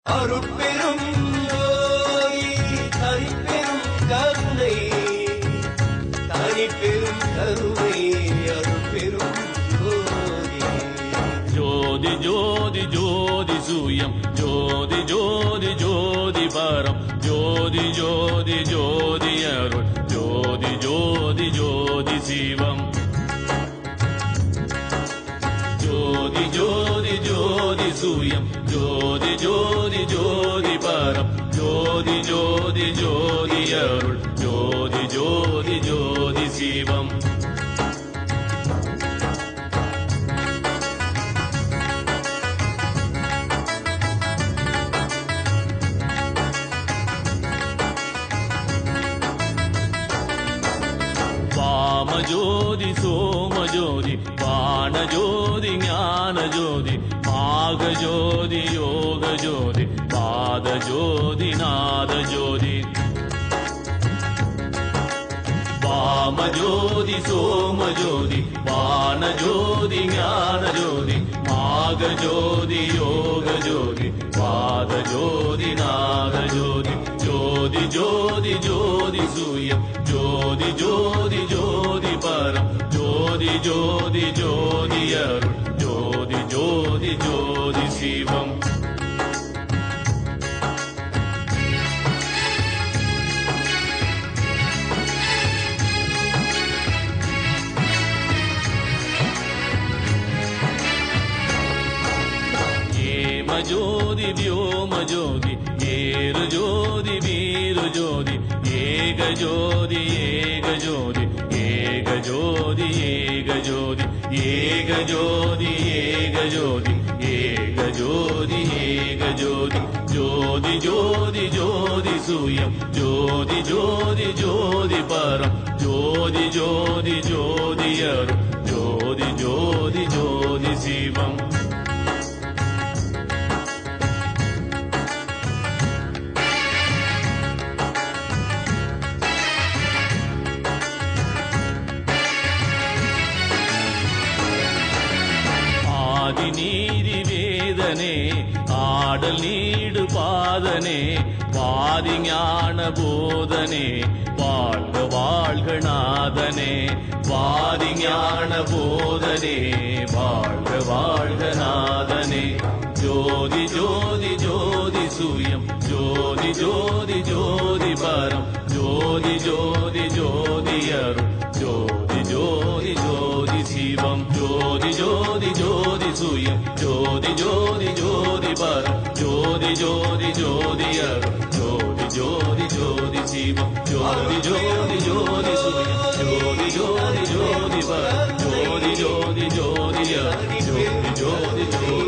அருட்பெரும் ஜோதி தனிப்பெரும் கருணை தனிப்பெரும் கருணை அருட்பெரும் ஜோதி ஜோதி ஜோதி சூயம் ஜோதி ஜோதி ஜோதி பரம் ஜோதி ஜோதி ஜோதி அருள் ஜோதி ஜோதி ஜோதி சிவம் ஜோதி ஜோதி ஜோதி சூயம் ஜோதி ஜோதி ஜோதி பரம் ஜோதி ஜோதி ஜோதி அருள் ஜோதி ஜோதி ஜோதி சிவம் வாமஜோதி சோமஜோதி வாணஜோதி ஞானஜோதி மாகஜோதி யோகஜோதி பாதஜோதி நாதஜோதி வாமஜோதி சோமஜோதி வாணஜோதி ஞானஜோதி மாகஜோதி யோகஜோதி பாதஜோதி நாதஜோதி ஜோதி ஜோதி ஜோதி சூயம் ஜோதி ஜோதி ஜோதி பரம் ஜோதி ஜோதி ஜோதி அருள் ஜோதி ஜோதி ஜோதி சிவம் ஏமஜோதி வியோமஜோதி ஏருஜோதி வீருஜோதி ஏகஜோதி ஏகஜோதி ஏகஜோதி ஏகஜோதி ஏகஜோதி ஏகஜோதி ஏகஜோதி ஏகஜோதி ஜோதி ஜோதி ஜோதி சூயம் ஜோதி ஜோதி ஜோதி பரம் ஜோதி ஜோதி ஜோதி அருள் ஜோதி ஜோதி ஜோதி சிவம் நீதி வேதனே ஆடல் நீடு பாதனே வாதி ஞான போதனே வாழ்க வாழ்க நாதனே வாதி ஞான போதனே வாழ்க வாழ்க நாதனே ஜோதி ஜோதி ஜோதி சூயம் ஜோதி ஜோதி ஜோதி பரம் ஜோதி ஜோதி ஜோதி அருள் ஜோதி ஜோதி ஜோதி சிவம் ஜோதி ஜோதி ஜோதி சூயம் ஜோதி ஜோதி ஜோதி பரம் ஜோதி ஜோதி ஜோதி அருள் ஜோதி ஜோதி ஜோதி சிவம் ஜோதி ஜோதி ஜோதி சூயம் ஜோதி ஜோதி ஜோதி பரம் ஜோதி ஜோதி ஜோதி அருள் ஜோதி ஜோதி ஜோதி